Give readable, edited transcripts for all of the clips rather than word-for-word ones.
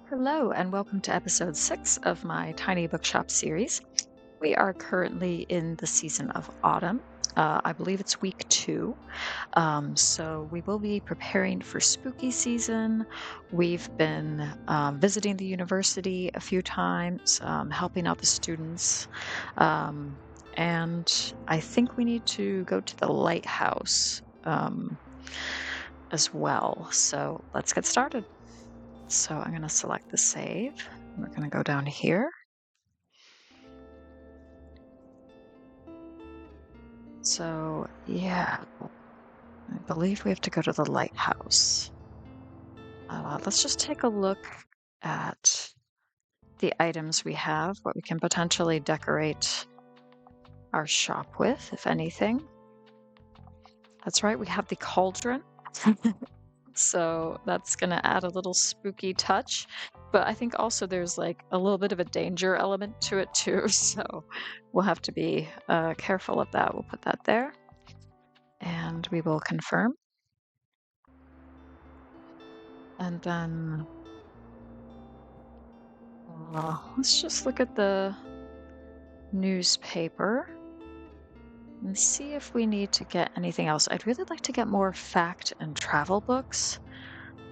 Hello, and welcome to episode 6 of my Tiny Bookshop series. We are currently in the season of autumn. I believe it's week 2. So we will be preparing for spooky season. We've been visiting the university a few times, helping out the students. Um, and I think we need to go to the lighthouse as well. So let's get started. So I'm going to select the save. We're going to go down here. So yeah, I believe we have to go to the lighthouse. Let's just take a look at the items we have, what we can potentially decorate our shop with, if anything. That's right, we have the cauldron. So that's going to add a little spooky touch. But I think also there's like a little bit of a danger element to it too. So we'll have to be careful of that. We'll put that there. And we will confirm. And then let's just look at the newspaper and see if we need to get anything else. I'd really like to get more fact and travel books.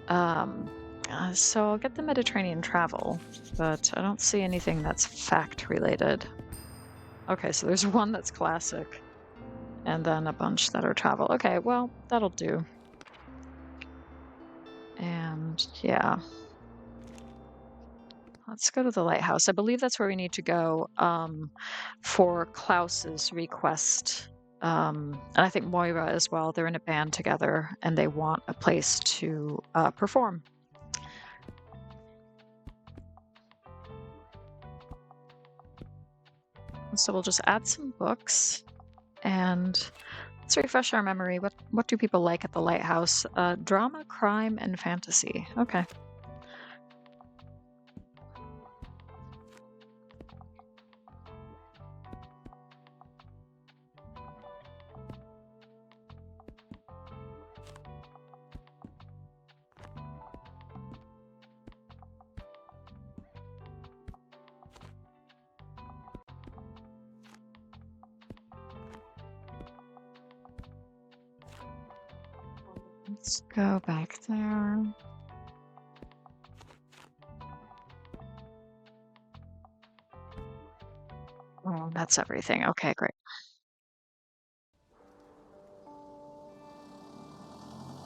So I'll get the Mediterranean travel, but I don't see anything that's fact related. Okay, so there's one that's classic and then a bunch that are travel. Okay, well, that'll do. And yeah. Let's go to the lighthouse. I believe that's where we need to go for Klaus's request. And I think Moira as well. They're in a band together and they want a place to perform. So we'll just add some books and let's refresh our memory. What do people like at the lighthouse? Drama, crime, and fantasy. Okay. Let's go back there. Oh, that's everything. Okay, great.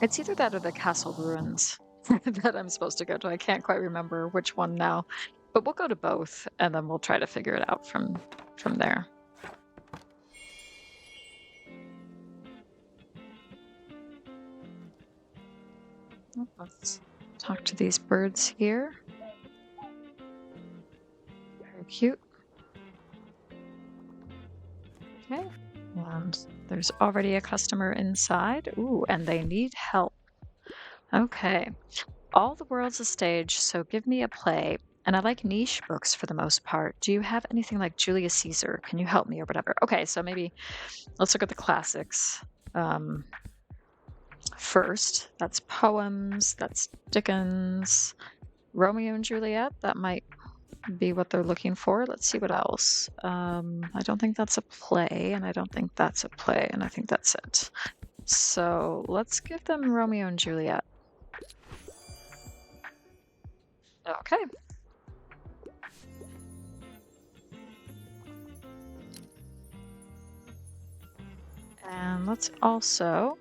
It's either that or the castle ruins that I'm supposed to go to. I can't quite remember which one now, but we'll go to both and then we'll try to figure it out from there. Let's talk to these birds here. Very cute. Okay, and there's already a customer inside. Ooh, and they need help. Okay. All the world's a stage, so give me a play. And I like niche books for the most part. Do you have anything like Julius Caesar? Can you help me or whatever? Okay, so maybe let's look at the classics first. That's poems, that's Dickens, Romeo and Juliet. That might be what they're looking for. Let's see what else. I don't think that's a play, and I don't think that's a play, and I think that's it. So let's give them Romeo and Juliet. Okay. And let's also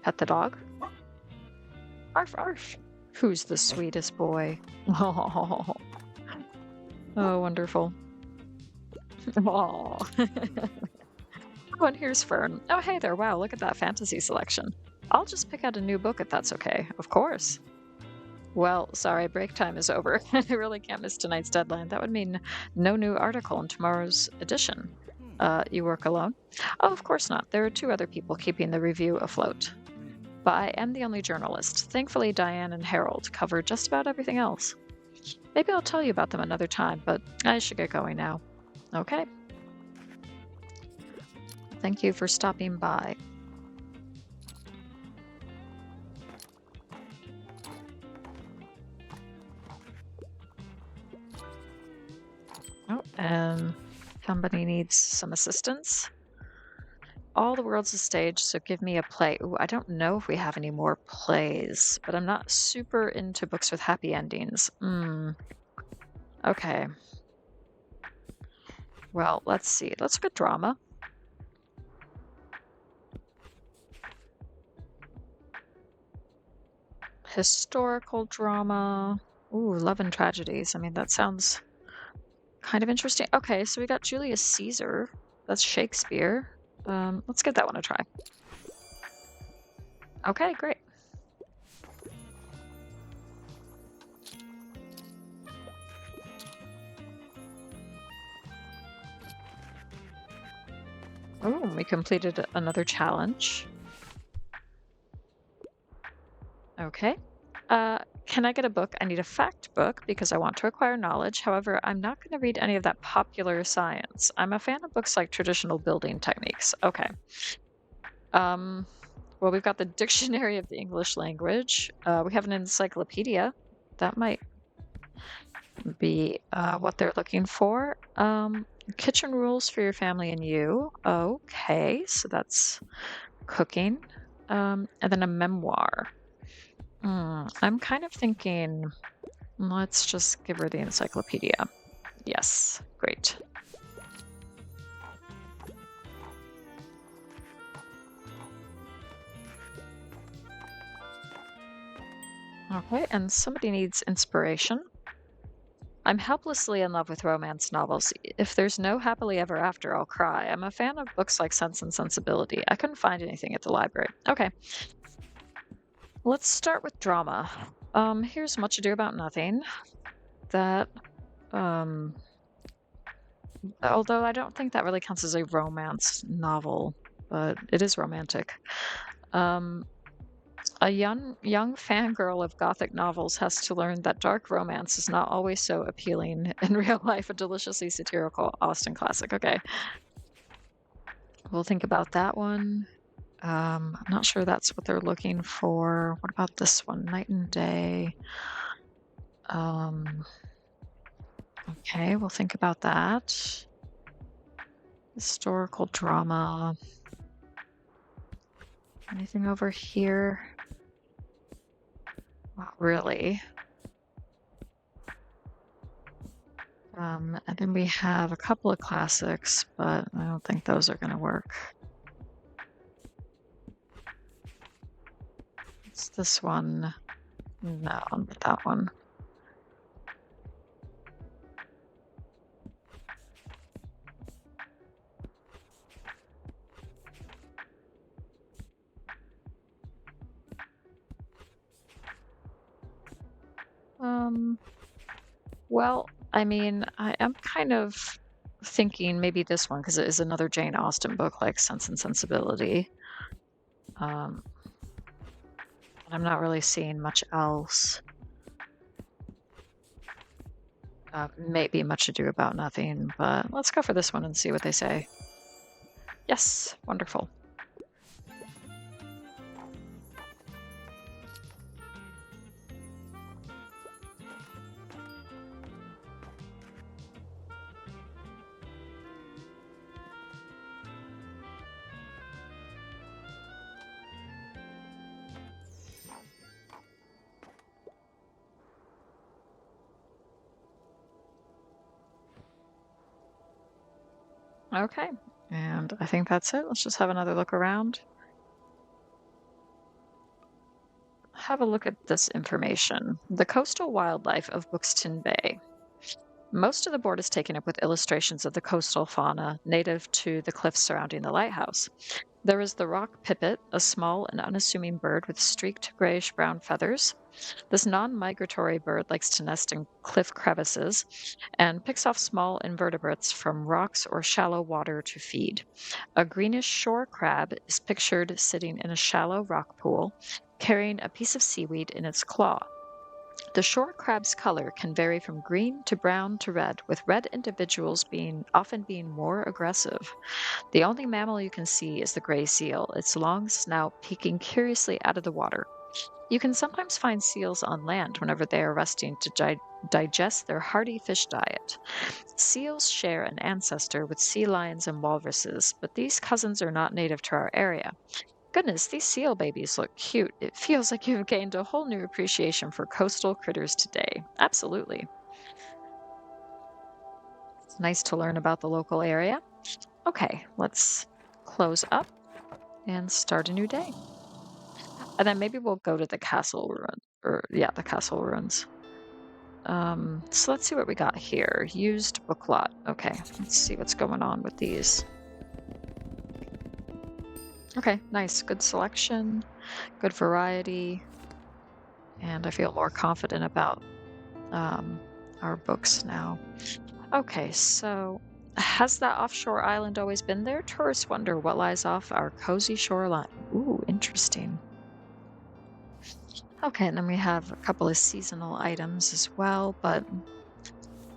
pet the dog. Arf, arf. Who's the sweetest boy? Oh, oh wonderful. Oh. Oh, and here's Fern. Oh, hey there. Wow, look at that fantasy selection. I'll just pick out a new book if that's okay. Of course. Well, sorry, break time is over. I really can't miss tonight's deadline. That would mean no new article in tomorrow's edition. You work alone? Oh, of course not. There are 2 other people keeping the review afloat. But I am the only journalist. Thankfully, Diane and Harold cover just about everything else. Maybe I'll tell you about them another time, but I should get going now. Okay. Thank you for stopping by. And somebody needs some assistance. All the world's a stage, so give me a play. Ooh, I don't know if we have any more plays, but I'm not super into books with happy endings. Okay. Well, let's see. Let's look at drama. Historical drama. Ooh, love and tragedies. I mean, that sounds kind of interesting. Okay, so we got Julius Caesar. That's Shakespeare. Let's give that one a try. Okay, great. Oh, we completed another challenge. Okay. Can I get a book? I need a fact book because I want to acquire knowledge. However, I'm not going to read any of that popular science. I'm a fan of books like traditional building techniques. Okay. Well, we've got the Dictionary of the English Language. We have an encyclopedia. That might be what they're looking for. Kitchen rules for your family and you. Okay, so that's cooking. And then a memoir. I'm kind of thinking, let's just give her the encyclopedia. Yes, great. Okay, and somebody needs inspiration. I'm helplessly in love with romance novels. If there's no happily ever after, I'll cry. I'm a fan of books like Sense and Sensibility. I couldn't find anything at the library. Okay, let's start with drama. Here's Much Ado About Nothing. That, although I don't think that really counts as a romance novel, but it is romantic. A young fangirl of Gothic novels has to learn that dark romance is not always so appealing in real life. A deliciously satirical Austen classic. Okay, we'll think about that one. I'm not sure that's what they're looking for. What about this one? Night and Day. Okay, we'll think about that. Historical drama. Anything over here? Not really. And then we have a couple of classics, but I don't think those are going to work. It's this one. No, not that one. Well, I mean, I am kind of thinking maybe this one because it is another Jane Austen book like Sense and Sensibility. I'm not really seeing much else. Maybe Much Ado About Nothing, but let's go for this one and see what they say. Yes, wonderful. Okay, and I think that's it. Let's just have another look around. Have a look at this information. The coastal wildlife of Buxton Bay. Most of the board is taken up with illustrations of the coastal fauna native to the cliffs surrounding the lighthouse. There is the rock pipit, a small and unassuming bird with streaked grayish-brown feathers. This non-migratory bird likes to nest in cliff crevices and picks off small invertebrates from rocks or shallow water to feed. A greenish shore crab is pictured sitting in a shallow rock pool, carrying a piece of seaweed in its claw. The shore crab's color can vary from green to brown to red, with red individuals often being more aggressive. The only mammal you can see is the gray seal, its long snout peeking curiously out of the water. You can sometimes find seals on land whenever they are resting to digest their hearty fish diet. Seals share an ancestor with sea lions and walruses, but these cousins are not native to our area. Goodness, these seal babies look cute. It feels like you've gained a whole new appreciation for coastal critters today. Absolutely. It's nice to learn about the local area. Okay, let's close up and start a new day. And then maybe we'll go to the castle ruin, or yeah, the castle ruins. So let's see what we got here. Used book lot. Okay, let's see what's going on with these. Okay, nice. Good selection, good variety, and I feel more confident about our books now. Okay, so has that offshore island always been there? Tourists wonder what lies off our cozy shoreline. Ooh, interesting. Okay, and then we have a couple of seasonal items as well, but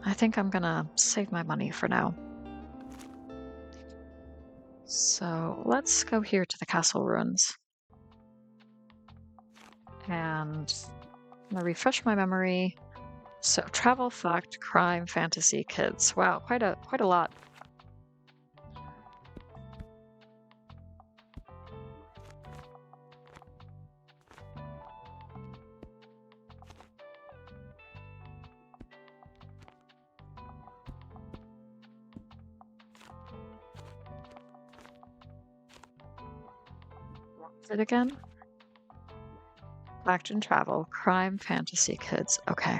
I think I'm gonna save my money for now. So let's go here to the castle ruins. And I'm gonna refresh my memory. So travel, fact, crime, fantasy, kids. Wow, quite a lot. Is it again? Fact and travel, crime, fantasy, kids. Okay.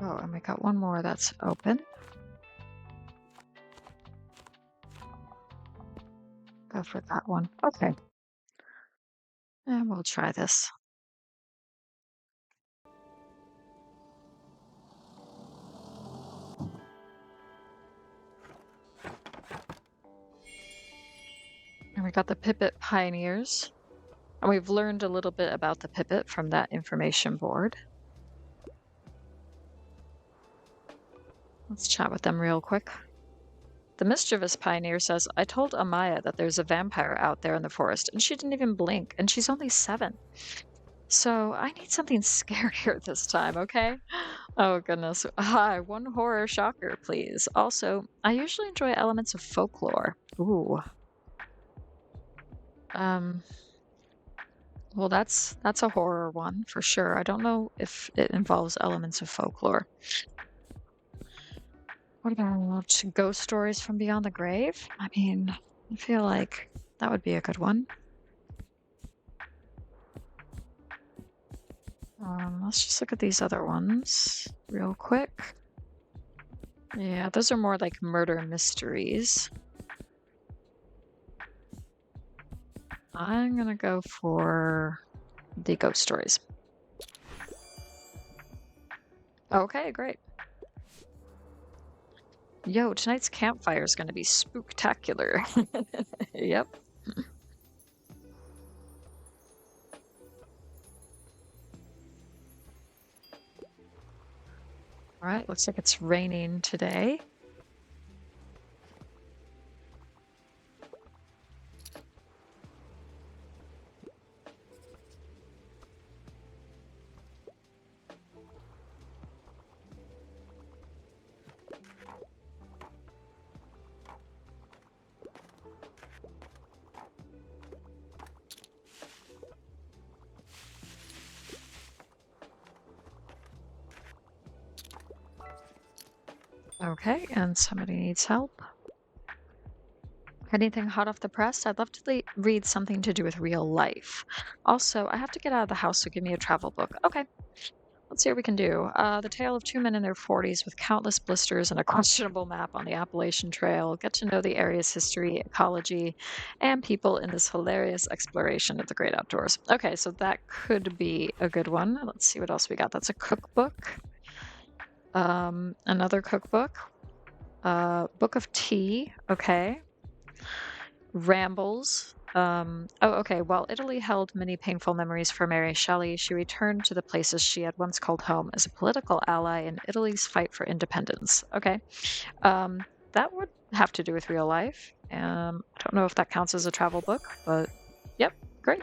Oh, and we got one more that's open. Go for that one. Okay. And we'll try this. And we got the Pipit Pioneers. And we've learned a little bit about the Pipit from that information board. Let's chat with them real quick. The mischievous pioneer says, I told Amaya that there's a vampire out there in the forest, and she didn't even blink, and she's only 7. So I need something scarier this time, okay? Oh, goodness. Hi, one horror shocker, please. Also, I usually enjoy elements of folklore. Ooh. Um, well, that's a horror one for sure. I don't know if it involves elements of folklore. What about ghost stories from beyond the grave? I mean, I feel like that would be a good one. Let's just look at these other ones real quick. Yeah, those are more like murder mysteries. I'm gonna go for the ghost stories. Okay, great. Yo, tonight's campfire is gonna be spooktacular. Yep. All right, looks like it's raining today. Okay, and somebody needs help. Anything hot off the press? I'd love to read something to do with real life. Also, I have to get out of the house, so give me a travel book. Okay. Let's see what we can do. The tale of two men in their 40s with countless blisters and a questionable map on the Appalachian Trail. Get to know the area's history, ecology, and people in this hilarious exploration of the great outdoors. Okay, so that could be a good one. Let's see what else we got. That's a cookbook. Another cookbook. Book of Tea. Okay. Rambles. Okay. While Italy held many painful memories for Mary Shelley, she returned to the places she had once called home as a political ally in Italy's fight for independence. Okay. That would have to do with real life. I don't know if that counts as a travel book, but yep, great.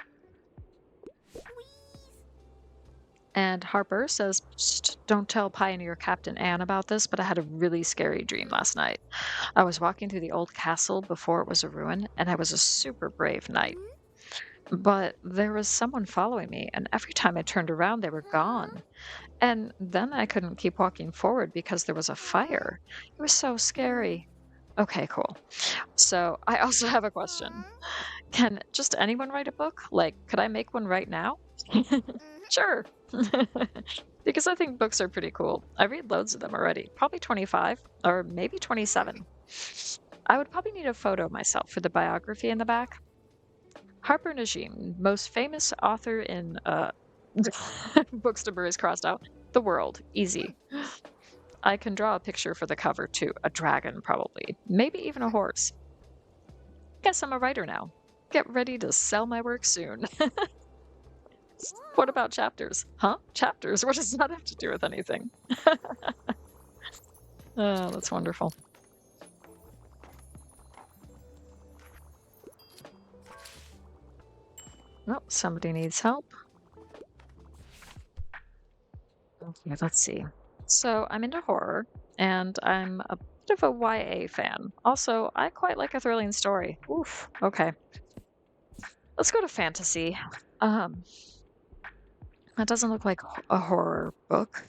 And Harper says, don't tell Pioneer Captain Anne about this, but I had a really scary dream last night. I was walking through the old castle before it was a ruin, and I was a super brave knight. But there was someone following me, and every time I turned around, they were gone. And then I couldn't keep walking forward because there was a fire. It was so scary. Okay, cool. So I also have a question. Can just anyone write a book? Like, could I make one right now? Sure. Because I think books are pretty cool. I read loads of them already, probably 25 or maybe 27. I would probably need a photo of myself for the biography in the back. Harper Najim, most famous author in Bookstable is crossed out. The world, easy. I can draw a picture for the cover too. A dragon, probably. Maybe even a horse. Guess I'm a writer now. Get ready to sell my work soon. What about chapters? Huh? Chapters? What does that have to do with anything? Oh, that's wonderful. Oh, somebody needs help. Okay, let's see. So I'm into horror, and I'm a bit of a YA fan. Also, I quite like a thrilling story. Oof. Okay. Let's go to fantasy. Um, that doesn't look like a horror book.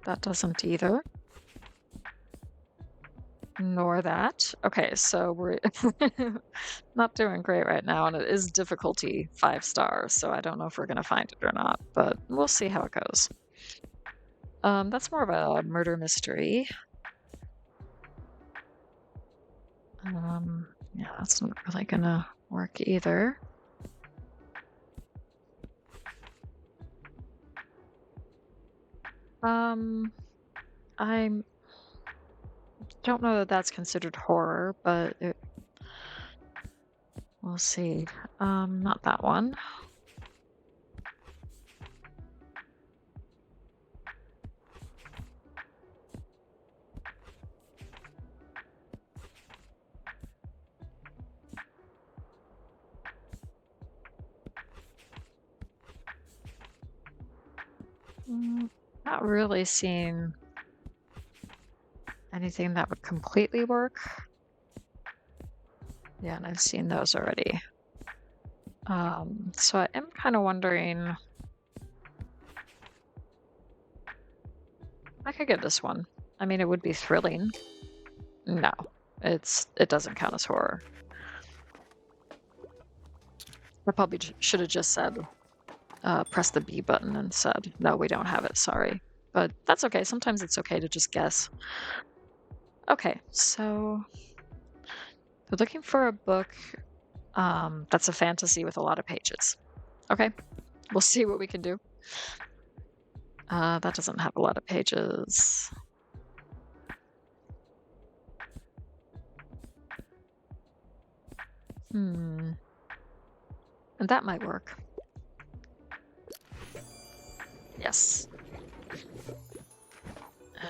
That doesn't either. Nor that. Okay, so we're not doing great right now, and it is difficulty 5 stars, so I don't know if we're gonna find it or not, but we'll see how it goes. That's more of a murder mystery. Yeah, that's not really gonna work either. I don't know that that's considered horror, but we'll see. Not that one. Not really seeing anything that would completely work. Yeah, and I've seen those already. So I am kind of wondering. I could get this one. I mean, it would be thrilling. No, it doesn't count as horror. I probably should have just said, press the B button and said, no, we don't have it, sorry. But that's okay. Sometimes it's okay to just guess. Okay, so we're looking for a book that's a fantasy with a lot of pages. Okay, we'll see what we can do. That doesn't have a lot of pages. And that might work. Yes.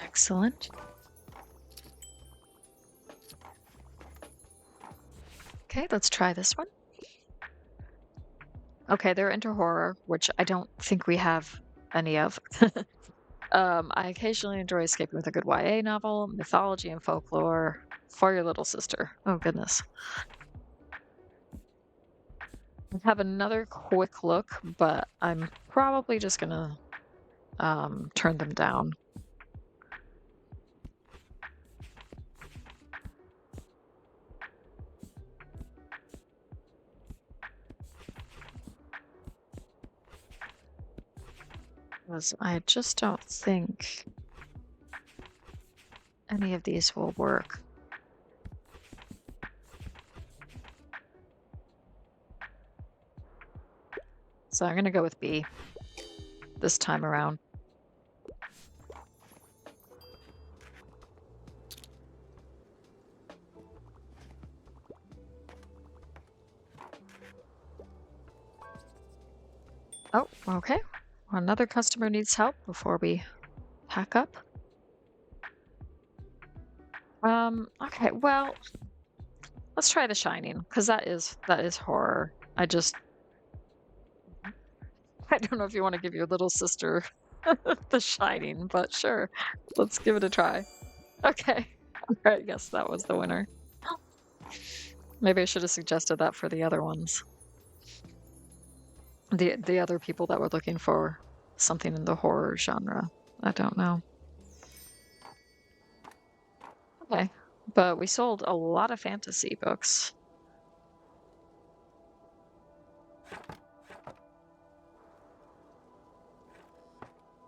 Excellent. Okay, let's try this one. Okay, they're into horror, which I don't think we have any of. I occasionally enjoy escaping with a good YA novel, mythology and folklore for your little sister. Oh, goodness. I have another quick look, but I'm probably just gonna turn them down. Because I just don't think any of these will work. So I'm going to go with B this time around. Oh, okay. Another customer needs help before we pack up. Okay, well, let's try The Shining, because that is horror. I don't know if you want to give your little sister The Shining, but sure. Let's give it a try. Okay. I guess that was the winner. Maybe I should have suggested that for the other ones. The other people that were looking for something in the horror genre. I don't know. Okay. But we sold a lot of fantasy books.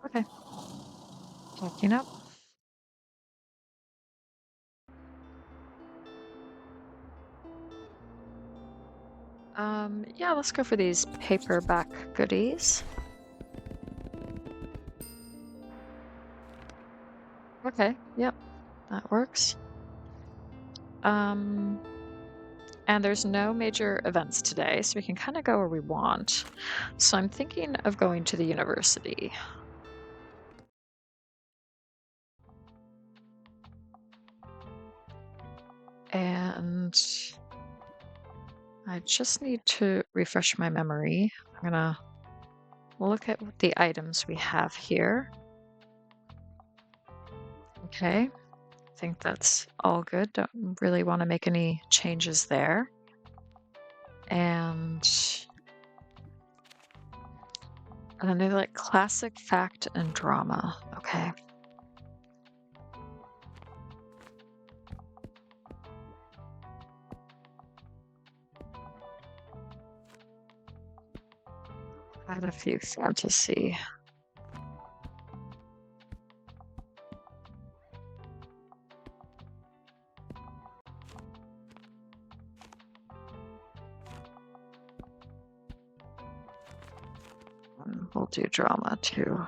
Okay. Packing up. Yeah, let's go for these paperback goodies. Okay, yep, that works. And there's no major events today, so we can kind of go where we want. So I'm thinking of going to the university. And I just need to refresh my memory. I'm gonna look at the items we have here. Okay, I think that's all good. Don't really want to make any changes there. And then they're like classic, fact, and drama. Okay. Add a few fantasy. And we'll do drama too.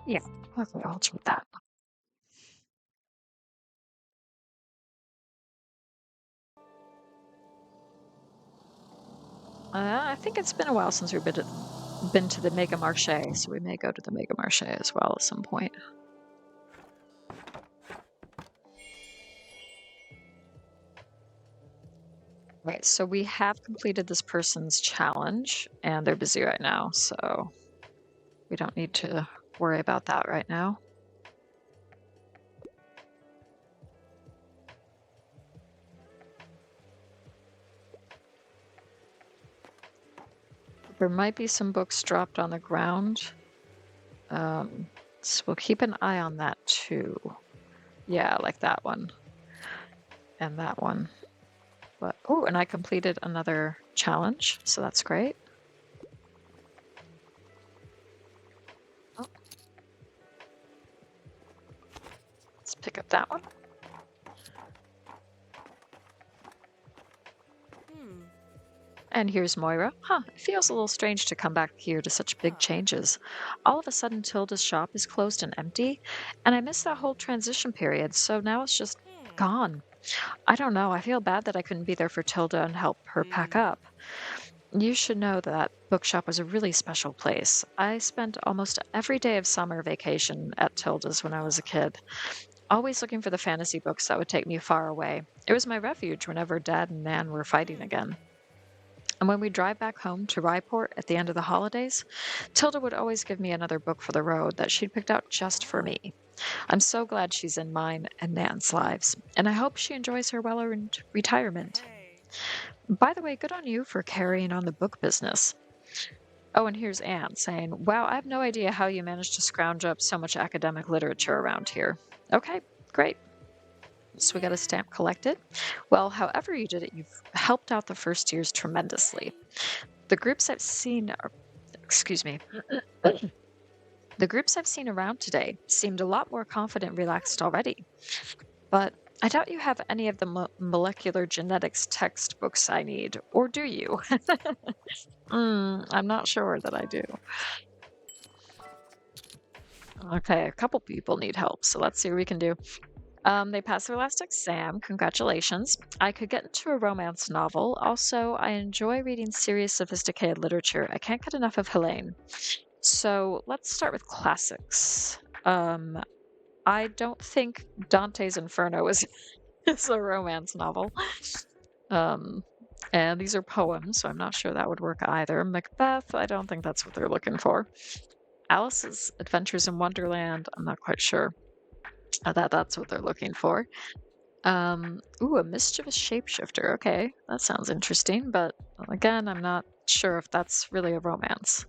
Yeah, okay, I'll do that. I think it's been a while since we've been to the Mega Marché, so we may go to the Mega Marché as well at some point. Right, so we have completed this person's challenge, and they're busy right now, so we don't need to worry about that right now. There might be some books dropped on the ground. So we'll keep an eye on that too. Yeah, like that one. And that one. But oh, and I completed another challenge, so that's great. Oh, let's pick up that one. And here's Moira. Huh, it feels a little strange to come back here to such big changes. All of a sudden, Tilda's shop is closed and empty, and I missed that whole transition period, so now it's just gone. I don't know, I feel bad that I couldn't be there for Tilda and help her pack up. You should know that Bookshop was a really special place. I spent almost every day of summer vacation at Tilda's when I was a kid, always looking for the fantasy books that would take me far away. It was my refuge whenever Dad and Nan were fighting again. And when we drive back home to Ryport at the end of the holidays, Tilda would always give me another book for the road that she'd picked out just for me. I'm so glad she's in mine and Nan's lives, and I hope she enjoys her well-earned retirement. By the way, good on you for carrying on the book business. Oh, and here's Anne saying, wow, I have no idea how you managed to scrounge up so much academic literature around here. Okay, great. So we got a stamp collected. Well, however you did it, you've helped out the first years tremendously. The groups I've seen, excuse me, the groups I've seen around today seemed a lot more confident, relaxed already. But I doubt you have any of the molecular genetics textbooks I need, or do you? I'm not sure that I do. Okay, a couple people need help, so let's see what we can do. They passed their last exam. Congratulations. I could get into a romance novel. Also, I enjoy reading serious, sophisticated literature. I can't get enough of Helene. So let's start with classics. I don't think Dante's Inferno is, is a romance novel. Um, and these are poems, so I'm not sure that would work either. Macbeth, I don't think that's what they're looking for. Alice's Adventures in Wonderland, I'm not quite sure that's what they're looking for. Ooh, a mischievous shapeshifter. Okay, that sounds interesting, but again, I'm not sure if that's really a romance.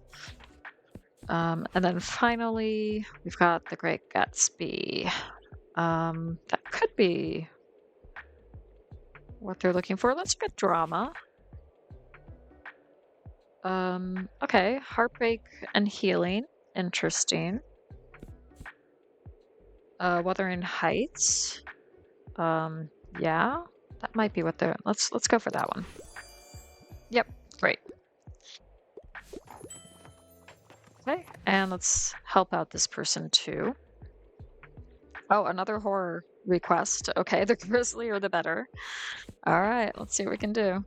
And then finally, we've got The Great Gatsby. That could be what they're looking for. Let's get drama. Okay, heartbreak and healing. Interesting. Wuthering Heights. Yeah, that might be what they're. Let's go for that one. Yep, great. Okay, and let's help out this person too. Oh, another horror request. Okay, the grislier the better. All right, let's see what we can do.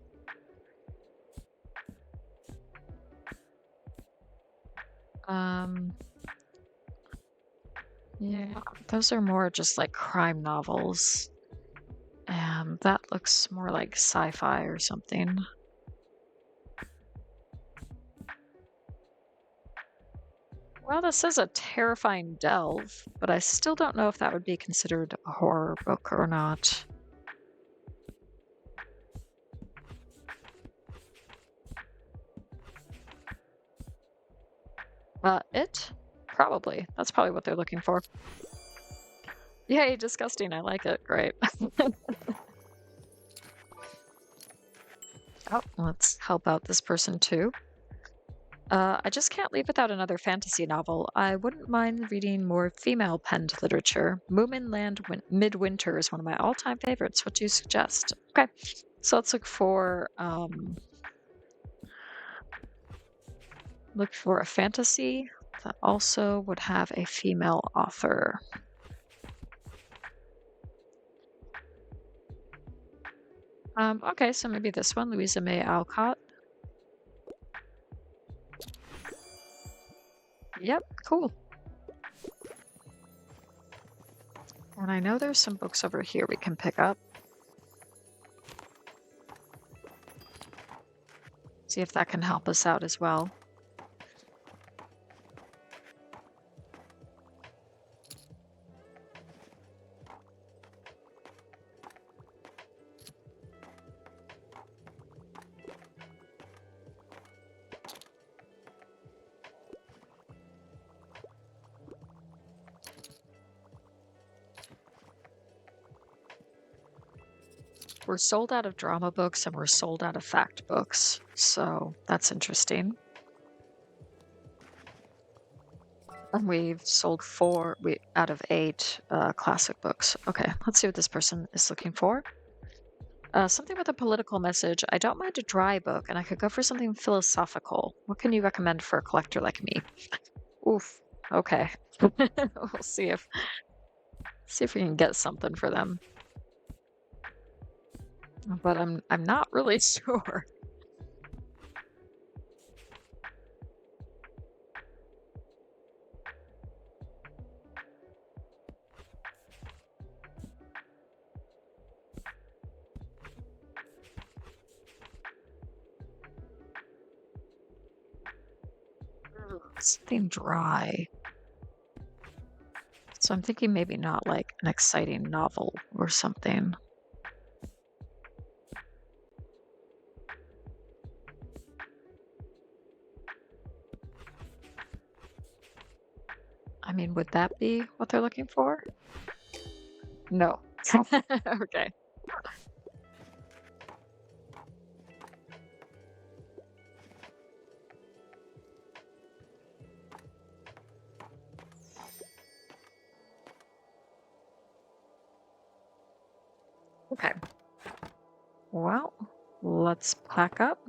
Yeah, those are more just like crime novels. And that looks more like sci-fi or something. Well, this is a terrifying delve, but I still don't know if that would be considered a horror book or not. It? Probably. That's probably what they're looking for. Yay, disgusting. I like it. Great. Oh, let's help out this person too. I just can't leave without another fantasy novel. I wouldn't mind reading more female-penned literature. Moomin Land Midwinter is one of my all-time favorites. What do you suggest? Okay, so let's look for a fantasy that also would have a female author. Okay, so maybe this one, Louisa May Alcott. Yep, cool. And I know there's some books over here we can pick up. See if that can help us out as well. We're sold out of drama books and we're sold out of fact books, so that's interesting. And we've sold 4 out of 8 classic books. Okay, let's see what this person is looking for. Something with a political message. I don't mind a dry book, and I could go for something philosophical. What can you recommend for a collector like me? Oof. Okay. We'll see if we can get something for them. But I'm not really sure. Something dry. So I'm thinking maybe not like an exciting novel or something. I mean, would that be what they're looking for? No. Okay. Okay. Well, let's pack up.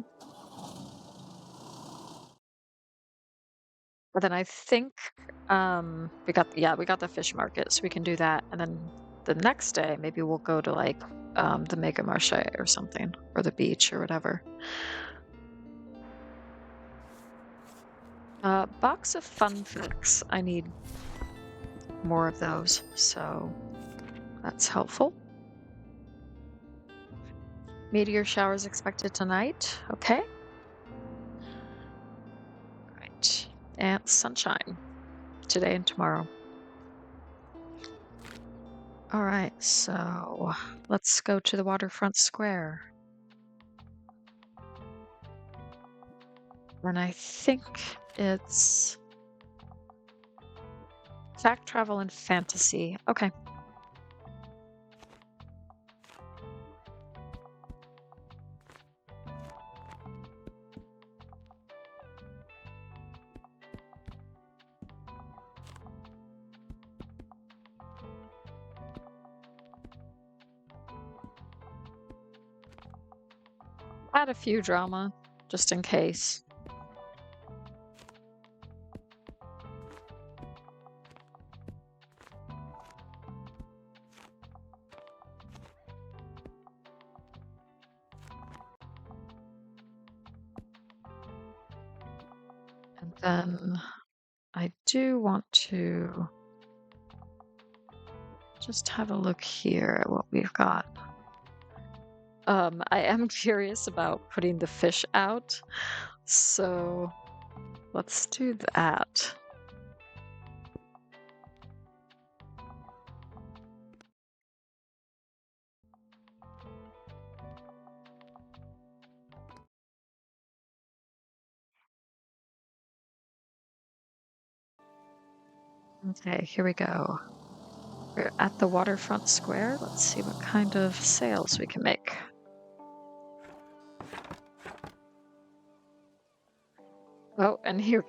But then I think we got the fish market, so we can do that. And then the next day, maybe we'll go to like the Mega Marché or something, or the beach or whatever. Box of fun facts. I need more of those, so that's helpful. Meteor showers expected tonight. Okay. Right. And sunshine today and tomorrow. All right, so let's go to the waterfront square. And I think it's fact, travel, and fantasy. Okay. Add a few drama, just in case. And then I do want to just have a look here at what we've got. I am curious about putting the fish out, so let's do that. Okay, here we go. We're at the waterfront square. Let's see what kind of sales we can make. Oh, and here,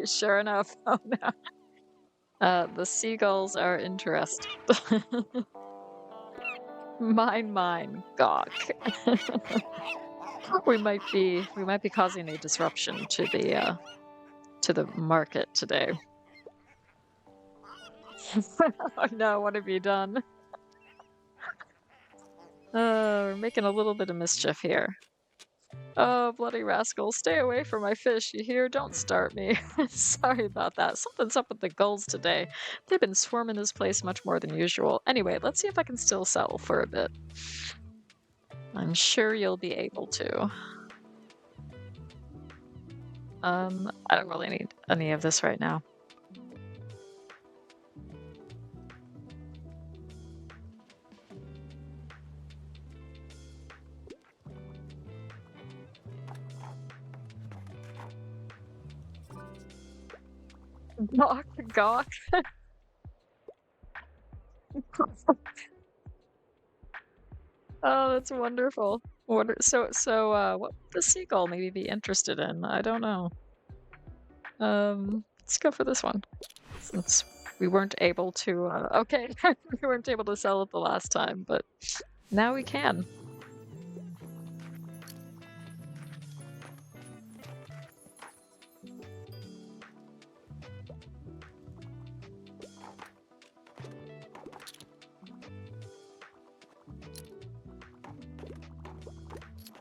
sure enough. Oh no. The seagulls are interested. Mine, Gawk. We might be causing a disruption to the market today. Oh no, what have you done? We're making a little bit of mischief here. Oh, bloody rascal, stay away from my fish, you hear? Don't start me. Sorry about that. Something's up with the gulls today. They've been swarming this place much more than usual. Anyway, let's see if I can still sell for a bit. I'm sure you'll be able to. I don't really need any of this right now. Gawk. Oh, that's wonderful. What would the seagull maybe be interested in? I don't know. Let's go for this one. Since we weren't able to, okay, we weren't able to sell it the last time, but now we can.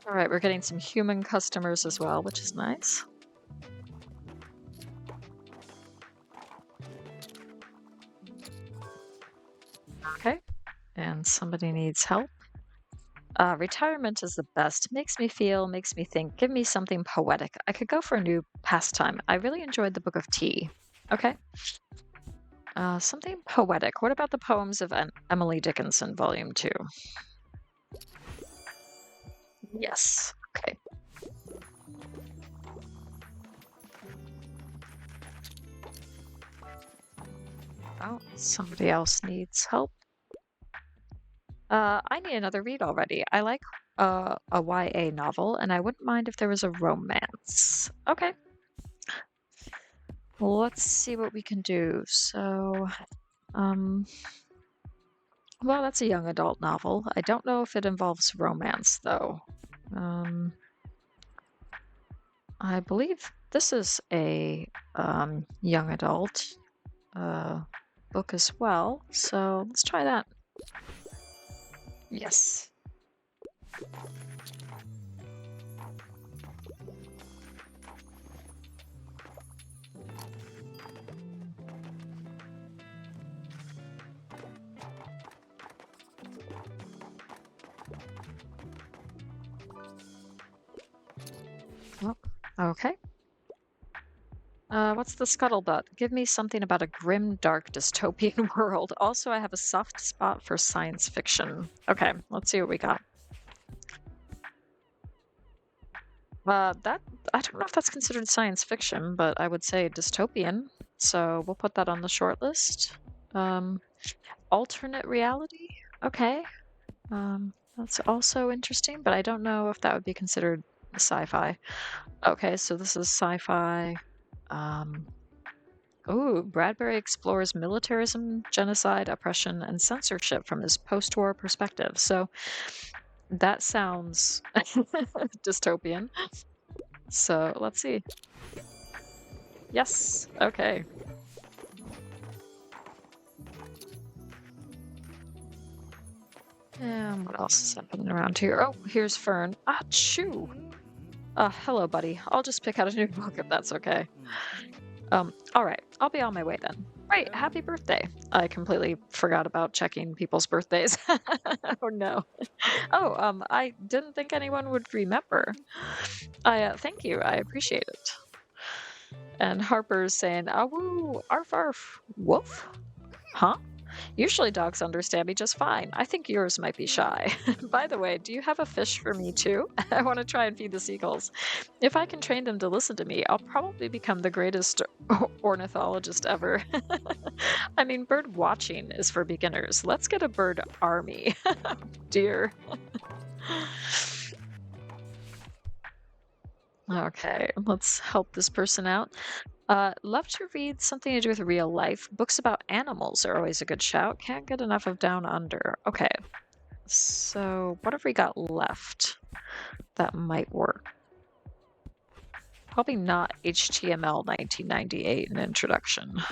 All right, we're getting some human customers as well, which is nice. Okay, and somebody needs help. Retirement is the best. Makes me feel, makes me think. Give me something poetic. I could go for a new pastime. I really enjoyed the Book of Tea. Okay. Something poetic. What about the poems of Emily Dickinson, Volume 2? Yes. Okay. Oh, somebody else needs help. I need another read already. I like a YA novel, and I wouldn't mind if there was a romance. Okay, well, let's see what we can do. So, um, well, that's a young adult novel. I don't know if it involves romance, though. Um, I believe this is a young adult uh, book as well. So let's try that. Yes. Oh, okay. What's the scuttlebutt? Give me something about a grim, dark, dystopian world. Also, I have a soft spot for science fiction. Okay, let's see what we got. That I don't know if that's considered science fiction, but I would say dystopian. So we'll put that on the short list. Um, alternate reality. Okay. That's also interesting, but I don't know if that would be considered sci-fi. Okay, so this is sci-fi. Um, Ooh, Bradbury explores militarism, genocide, oppression, and censorship from his post-war perspective. So that sounds dystopian. So let's see. Yes. Okay. And what else is happening around here? Oh, here's Fern. Ah, chew. Hello, buddy. I'll just pick out a new book if that's okay. All right. I'll be on my way then. Right. Happy birthday. I completely forgot about checking people's birthdays. Oh no. Oh, I didn't think anyone would remember. Thank you. I appreciate it. And Harper's saying, "Ah, woo, arf, arf, woof." Huh? Usually dogs understand me just fine. I think yours might be shy. By the way, do you have a fish for me too? I want to try and feed the seagulls. If I can train them to listen to me, I'll probably become the greatest ornithologist ever. I mean, bird watching is for beginners. Let's get a bird army. Dear. Okay, let's help this person out. Love to read something to do with real life. Books about animals are always a good shout. Can't get enough of Down Under. Okay, so what have we got left that might work? Probably not HTML 1998, an introduction.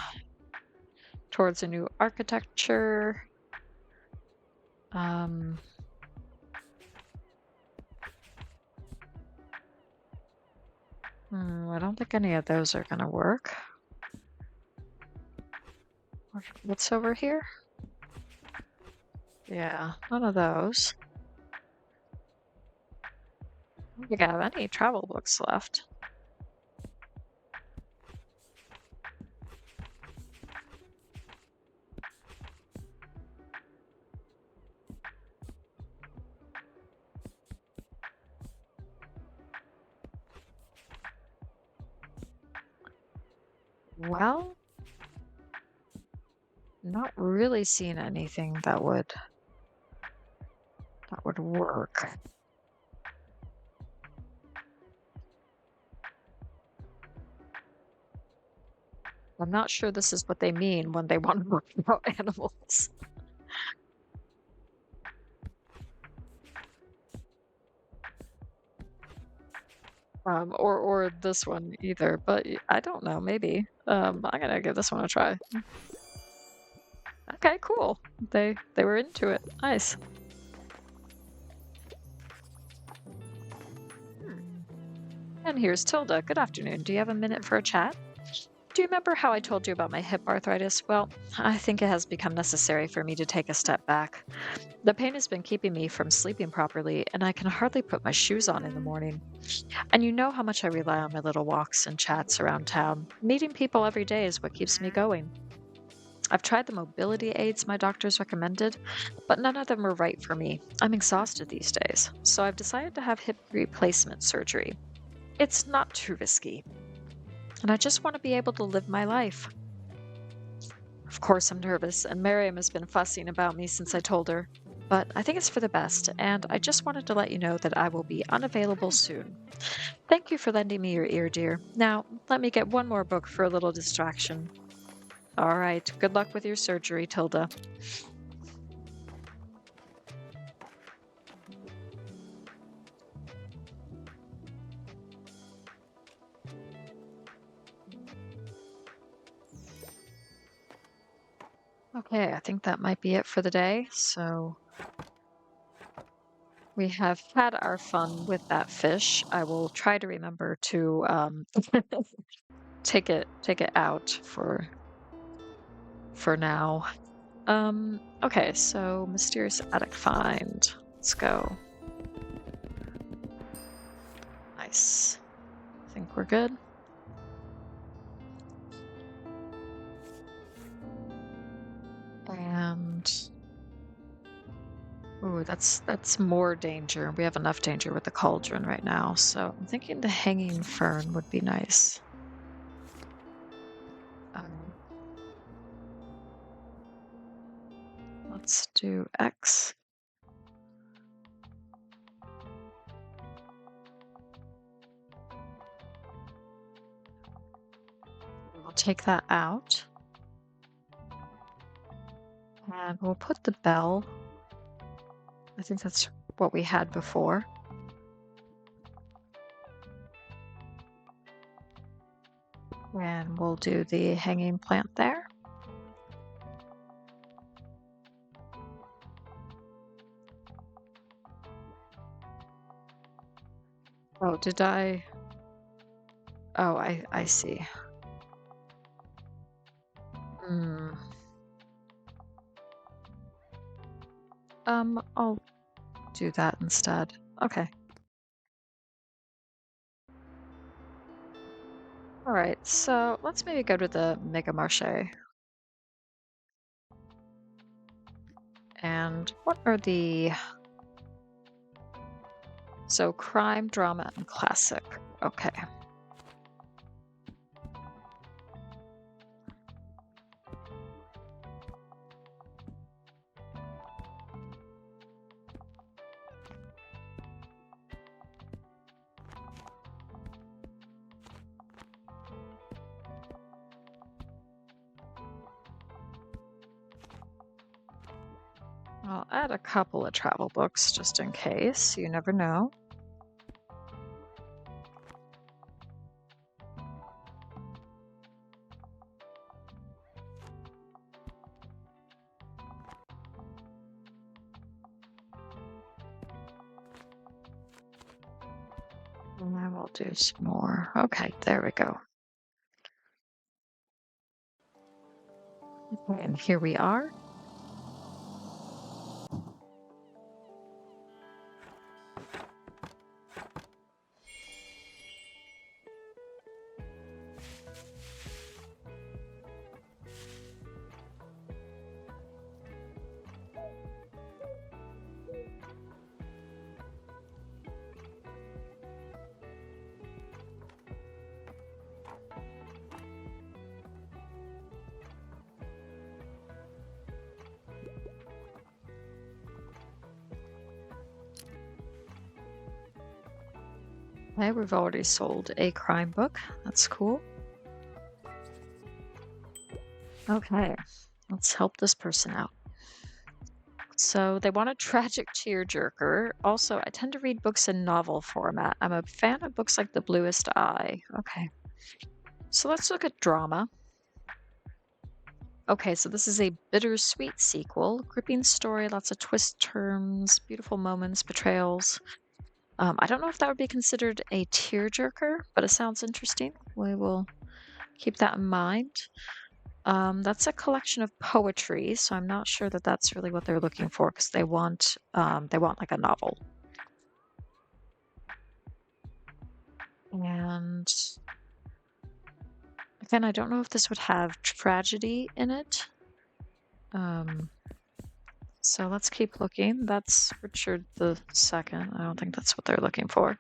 Towards a new architecture. I don't think any of those are gonna work. What's over here? Yeah, none of those. I don't think I have any travel books left. Well, not really seeing anything that would work. I'm not sure this is what they mean when they want to talk about animals. Or this one either, but I don't know, maybe. I'm gonna give this one a try. Okay, cool. They were into it. Nice. And here's Tilda. Good afternoon. Do you have a minute for a chat? Do you remember how I told you about my hip arthritis? Well, I think it has become necessary for me to take a step back. The pain has been keeping me from sleeping properly, and I can hardly put my shoes on in the morning. And you know how much I rely on my little walks and chats around town. Meeting people every day is what keeps me going. I've tried the mobility aids my doctors recommended, but none of them were right for me. I'm exhausted these days, so I've decided to have hip replacement surgery. It's not too risky, and I just want to be able to live my life. Of course, I'm nervous, and Miriam has been fussing about me since I told her. but I think it's for the best, and I just wanted to let you know that I will be unavailable soon. Thank you for lending me your ear, dear. Now, let me get one more book for a little distraction. All right, good luck with your surgery, Tilda. Okay, I think that might be it for the day. So we have had our fun with that fish. I will try to remember to take it out for now. Okay, so mysterious attic find. Let's go. Nice. I think we're good. And ooh, that's more danger. We have enough danger with the cauldron right now, so I'm thinking the hanging fern would be nice. Um, let's do X. We'll take that out. And we'll put the bell. I think that's what we had before. And we'll do the hanging plant there. Oh, did I? Oh, I see. Hmm. I'll do that instead. Okay. All right, so let's maybe go to the Mega Marché. And what are the... So crime, drama, and classic. Okay. I'll add a couple of travel books just in case. You never know. And then we'll do some more. Okay, there we go. And here we are. Okay, we've already sold a crime book. That's cool. Okay, let's help this person out. So they want a tragic tearjerker. Also, I tend to read books in novel format. I'm a fan of books like The Bluest Eye. Okay. So let's look at drama. Okay, so this is a bittersweet sequel. Gripping story, lots of twist turns, beautiful moments, betrayals. I don't know if that would be considered a tearjerker, but it sounds interesting. We will keep that in mind. That's a collection of poetry, so I'm not sure that that's really what they're looking for because they want like a novel. And again, I don't know if this would have tragedy in it. So let's keep looking. That's Richard the Second. I don't think that's what they're looking for.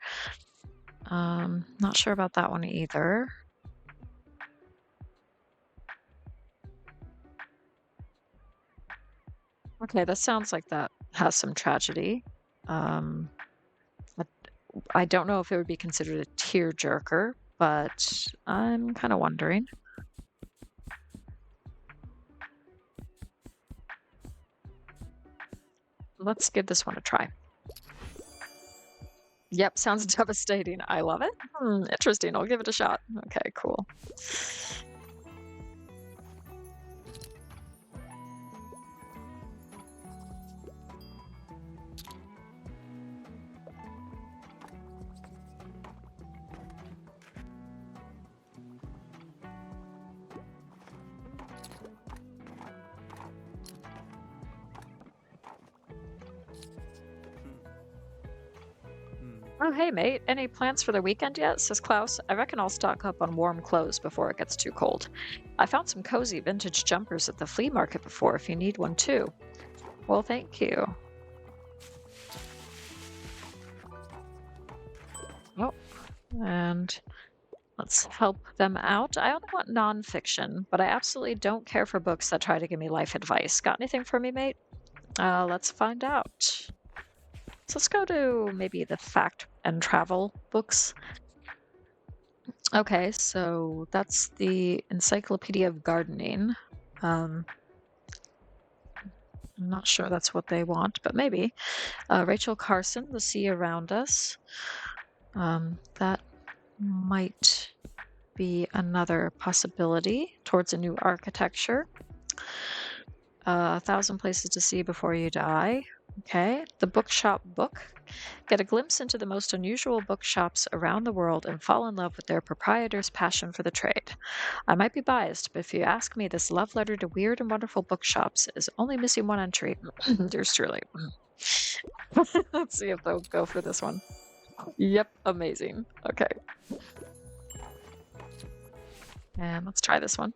Not sure about that one either. Okay, that sounds like that has some tragedy. Um, but I don't know if it would be considered a tearjerker, but I'm kind of wondering. Let's give this one a try. Yep, sounds devastating. I love it. Interesting. I'll give it a shot. Okay, cool. Oh, hey, mate. Any plans for the weekend yet? Says Klaus. I reckon I'll stock up on warm clothes before it gets too cold. I found some cozy vintage jumpers at the flea market before if you need one too. Well, thank you. Oh, and let's help them out. I only want nonfiction, but I absolutely don't care for books that try to give me life advice. Got anything for me, mate? Let's find out. So let's go to maybe the fact and travel books. Okay, so that's the Encyclopedia of Gardening. I'm not sure that's what they want, but maybe. Rachel Carson, The Sea Around Us. That might be another possibility towards a new architecture. 1,000 Places to See Before You Die. Okay. The Bookshop book. Get a glimpse into the most unusual bookshops around the world and fall in love with their proprietor's passion for the trade. I might be biased, but if you ask me, this love letter to weird and wonderful bookshops is only missing one entry. Yours truly. Let's see if they'll go for this one. Yep, amazing. Okay. And let's try this one.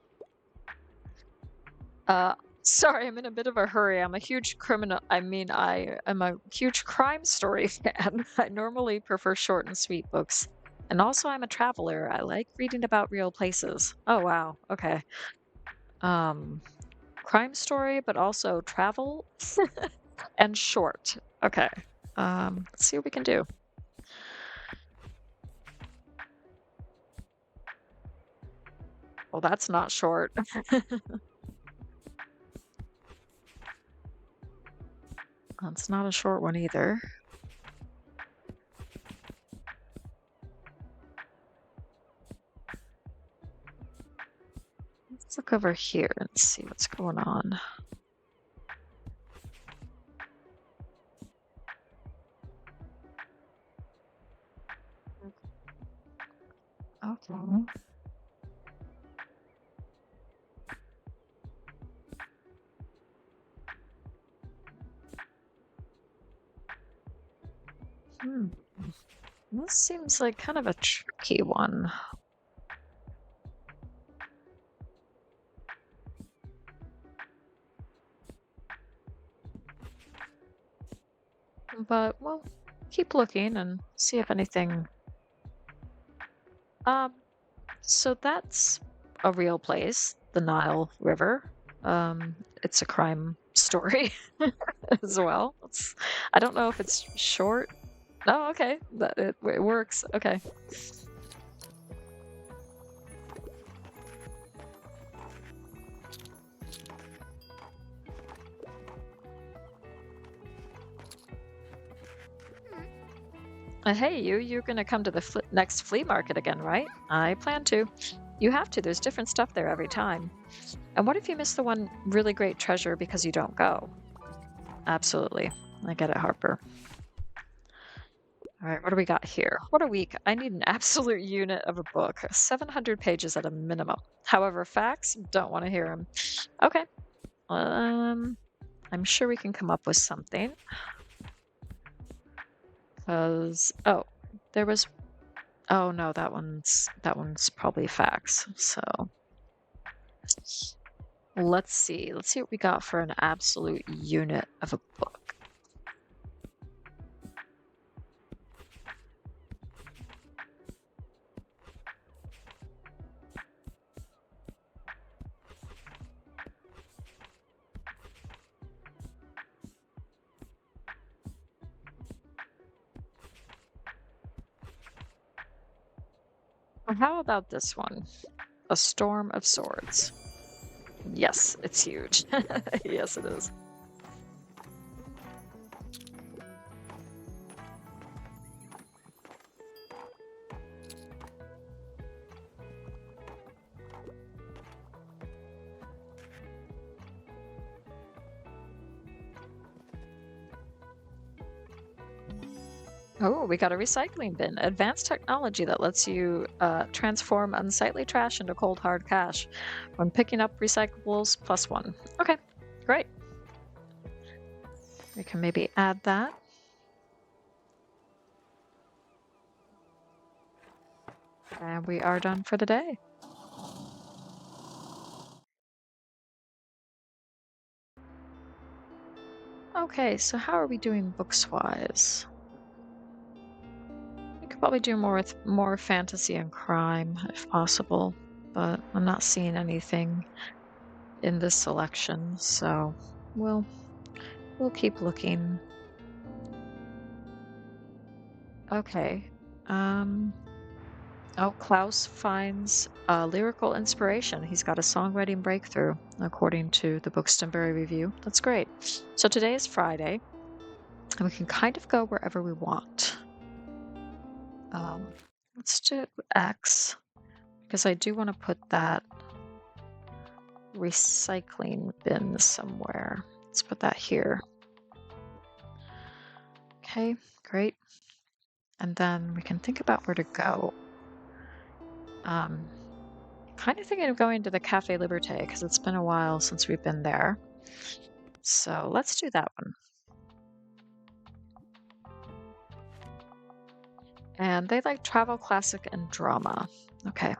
Sorry, I'm in a bit of a hurry. I'm a huge criminal. I am a huge crime story fan. I normally prefer short and sweet books. And also, I'm a traveler. I like reading about real places. Oh, wow. Okay. Crime story, but also travel and short. Okay. Let's see what we can do. Well, that's not short. That's not a short one either. Let's look over here and see what's going on. Okay. This seems like kind of a tricky one. But we'll keep looking and see if anything. So that's a real place, the Nile River. It's a crime story as well. I don't know if it's short. Oh, okay. It works. Okay. Hey, you're gonna come to the next flea market again, right? I plan to. You have to. There's different stuff there every time. And what if you miss the one really great treasure because you don't go? Absolutely. I get it, Harper. All right, what do we got here? What a week. I need an absolute unit of a book. 700 pages at a minimum. However, facts, don't want to hear them. Okay. I'm sure we can come up with something. Because, oh, there was, oh no, that one's probably facts. So let's see what we got for an absolute unit of a book. Or how about this one? A Storm of Swords. Yes, it's huge. Yes, it is. Oh, we got a recycling bin. Advanced technology that lets you transform unsightly trash into cold hard cash. When picking up recyclables, +1. Okay, great. We can maybe add that. And we are done for the day. Okay, so how are we doing books-wise? We could probably do more with more fantasy and crime if possible, but I'm not seeing anything in this selection, so we'll we'll keep looking. Okay. Um oh, Klaus finds lyrical inspiration. He's got a songwriting breakthrough, according to the Bookstonbury review. That's great. So today is Friday, and we can kind of go wherever we want. Um, let's do X, because I do want to put that recycling bin somewhere. Let's put that here. Okay, great. And then we can think about where to go. Kind of thinking of going to the Cafe Liberté because it's been a while since we've been there. So let's do that one. And they like travel, classic, and drama. Okay.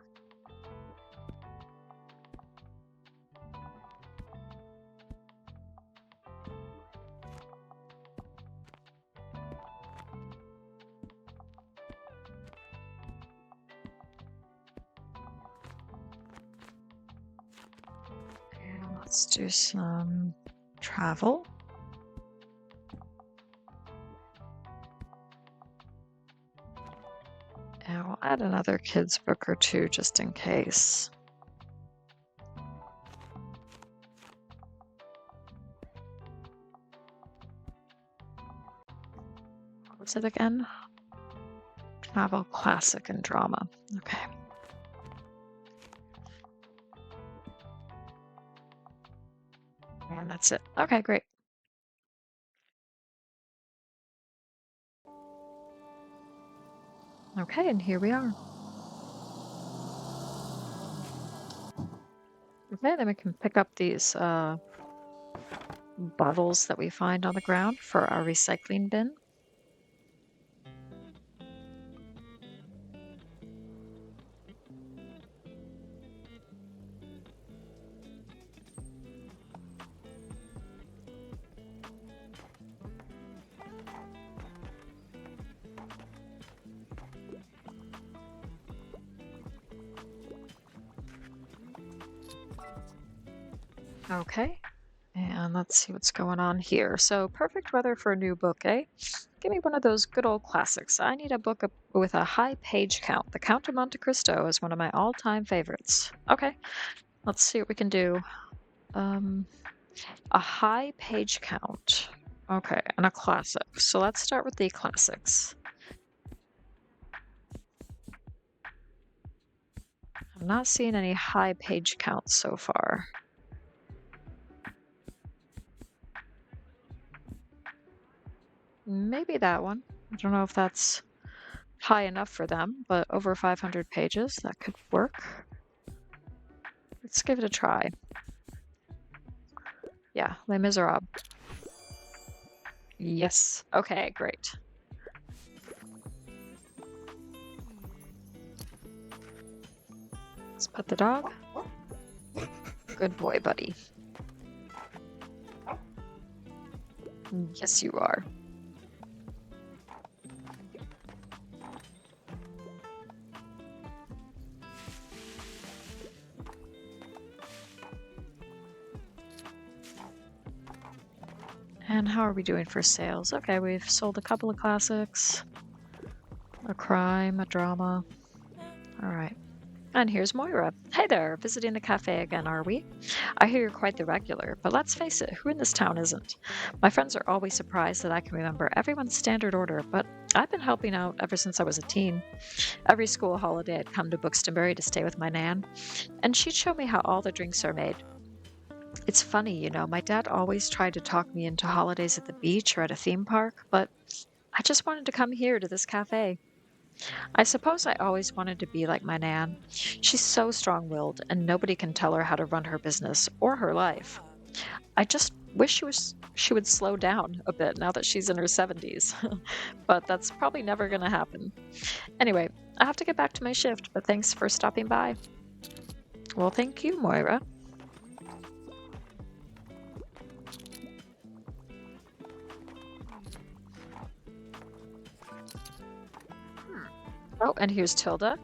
And let's do some travel. And we'll add another kid's book or two just in case. What's it again? Travel, classic, and drama. Okay. And that's it. Okay, great. Okay, and here we are. Okay, then we can pick up these bottles that we find on the ground for our recycling bin. Okay, and let's see what's going on here. So, perfect weather for a new book, eh? Give me one of those good old classics. I need a book with a high page count. The Count of Monte Cristo is one of my all-time favorites. Okay, let's see what we can do. A high page count. Okay, and a classic. So let's start with the classics. I'm not seeing any high page counts so far. Maybe that one. I don't know if that's high enough for them, but over 500 pages, that could work. Let's give it a try. Yeah, Les Miserables. Yes. Okay, great. Let's pet the dog. Good boy, buddy. Yes, you are. And how are we doing for sales? Okay, we've sold a couple of classics, a crime, a drama. All right. And here's Moira. Hey there, visiting the cafe again, are we? I hear you're quite the regular, but let's face it, who in this town isn't? My friends are always surprised that I can remember everyone's standard order, but I've been helping out ever since I was a teen. Every school holiday, I'd come to Buxtonbury to stay with my nan, and she'd show me how all the drinks are made. It's funny, my dad always tried to talk me into holidays at the beach or at a theme park, but I just wanted to come here to this cafe. I suppose I always wanted to be like my Nan. She's so strong-willed, and nobody can tell her how to run her business or her life. I just wish she would slow down a bit now that she's in her 70s. But that's probably never going to happen. Anyway, I have to get back to my shift, but thanks for stopping by. Well, thank you, Moira. Oh, and here's Tilda.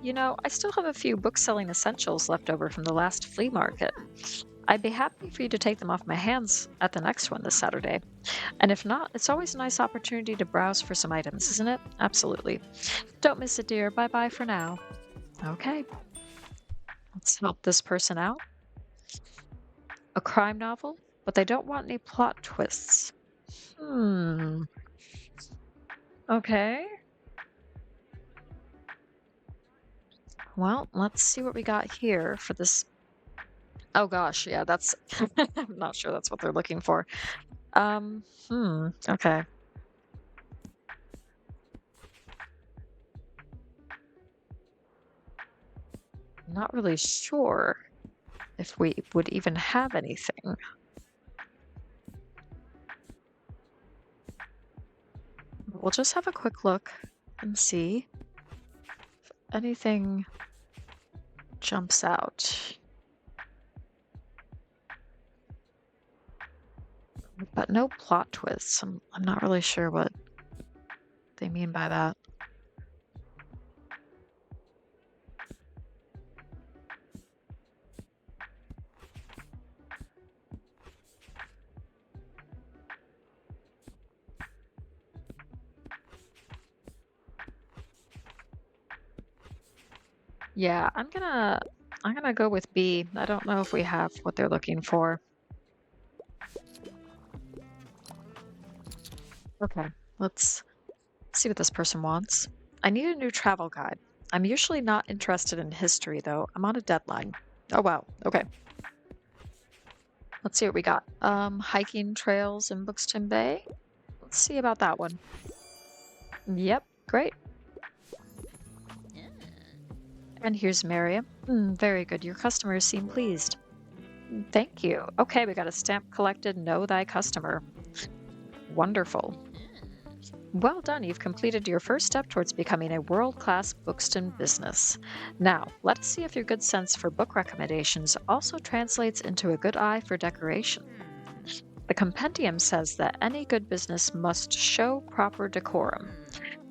I still have a few book-selling essentials left over from the last flea market. I'd be happy for you to take them off my hands at the next one this Saturday. And if not, it's always a nice opportunity to browse for some items, isn't it? Absolutely. Don't miss it, dear. Bye bye for now. Okay, let's help this person out. A crime novel, but they don't want any plot twists. Okay. Well, let's see what we got here for this. Oh gosh, yeah, that's I'm not sure that's what they're looking for. Okay. Not really sure if we would even have anything. We'll just have a quick look and see if anything jumps out. But no plot twists. I'm not really sure what they mean by that. Yeah, I'm gonna go with B. I don't know if we have what they're looking for. Okay, let's see what this person wants. I need a new travel guide. I'm usually not interested in history, though. I'm on a deadline. Oh, wow. Okay. Let's see what we got. Hiking trails in Buxton Bay. Let's see about that one. Yep, great. And here's Miriam. Very good. Your customers seem pleased. Thank you. Okay, we got a stamp collected. Know thy customer. Wonderful. Well done. You've completed your first step towards becoming a world-class Bookston business. Now, let's see if your good sense for book recommendations also translates into a good eye for decoration. The compendium says that any good business must show proper decorum.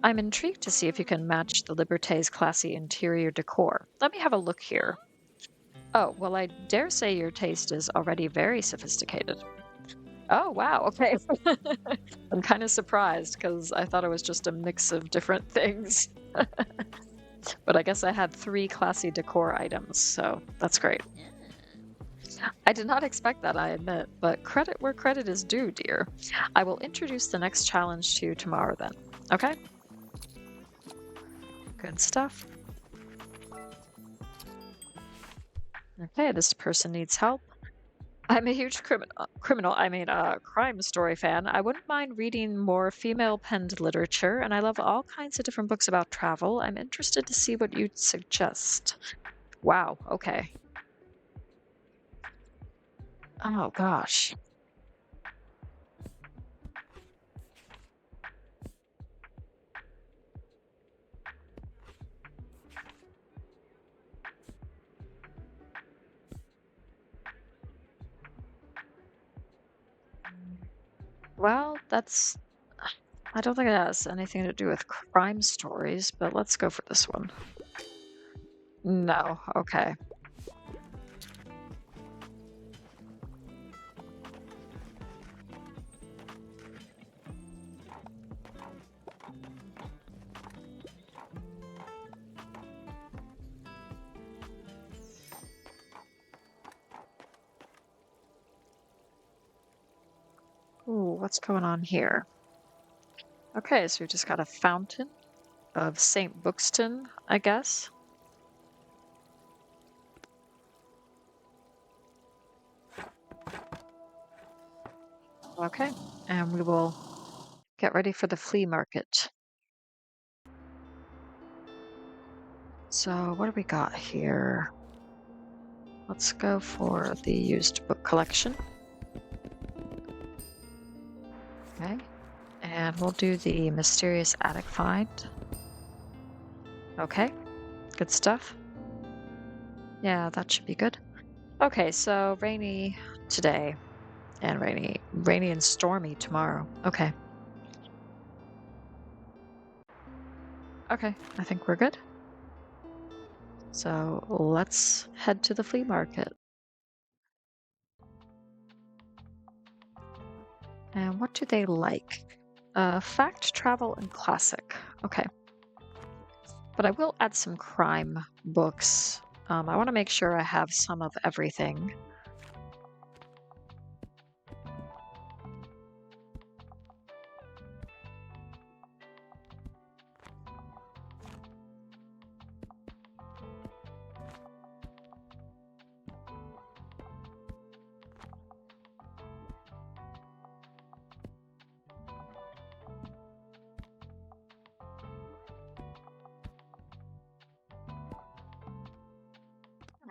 I'm intrigued to see if you can match the Liberté's classy interior decor. Let me have a look here. Oh, well, I dare say your taste is already very sophisticated. Oh, wow. Okay. I'm kind of surprised because I thought it was just a mix of different things. But I guess I had 3 classy decor items, so that's great. I did not expect that, I admit, but credit where credit is due, dear. I will introduce the next challenge to you tomorrow then. Okay? Good stuff. Okay, this person needs help. I'm a huge crime story fan. I wouldn't mind reading more female-penned literature, and I love all kinds of different books about travel. I'm interested to see what you'd suggest. Wow, okay. Oh gosh. Well, I don't think it has anything to do with crime stories, but let's go for this one. No, okay. Ooh, what's going on here? Okay, so we just got a fountain of St. Bookston, I guess. Okay, and we will get ready for the flea market. So what do we got here? Let's go for the used book collection. Okay, and we'll do the mysterious attic find. Okay, good stuff. Yeah, that should be good. Okay, so rainy today and rainy and stormy tomorrow. Okay. Okay, I think we're good. So let's head to the flea market. And what do they like? Fact, travel, and classic. Okay. But I will add some crime books. I want to make sure I have some of everything.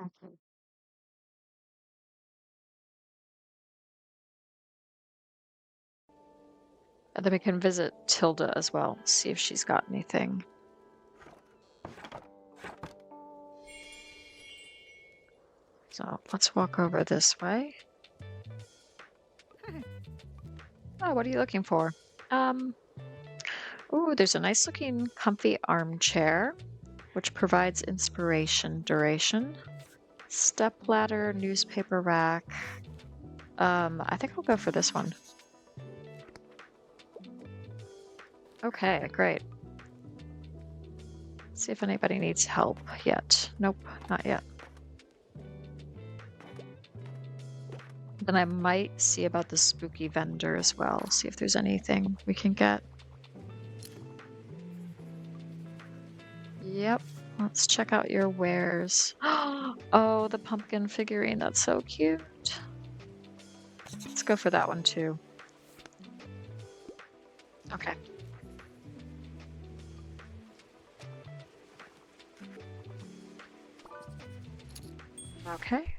Okay. And then we can visit Tilda as well, see if she's got anything. So let's walk over this way. Oh, what are you looking for? Um, ooh, there's a nice looking comfy armchair, which provides inspiration duration. Step ladder, newspaper rack. I think I'll go for this one. Okay, great. See if anybody needs help yet. Nope, not yet. Then I might see about the spooky vendor as well. See if there's anything we can get. Yep. Let's check out your wares. Oh, the pumpkin figurine. That's so cute. Let's go for that one too. Okay. Okay.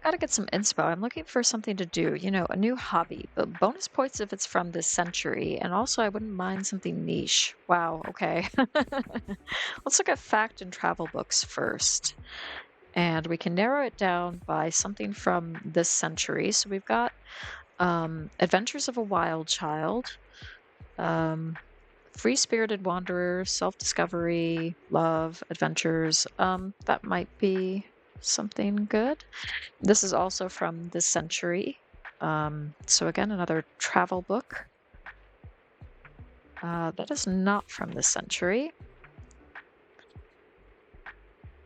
Gotta get some inspo. I'm looking for something to do, a new hobby, but bonus points if it's from this century. And also, I wouldn't mind something niche. Wow, okay. Let's look at fact and travel books first. And we can narrow it down by something from this century. So we've got Adventures of a Wild Child, um, Free Spirited Wanderer, Self Discovery, Love, Adventures. That might be something good. This is also from this century. So again, another travel book. That is not from this century.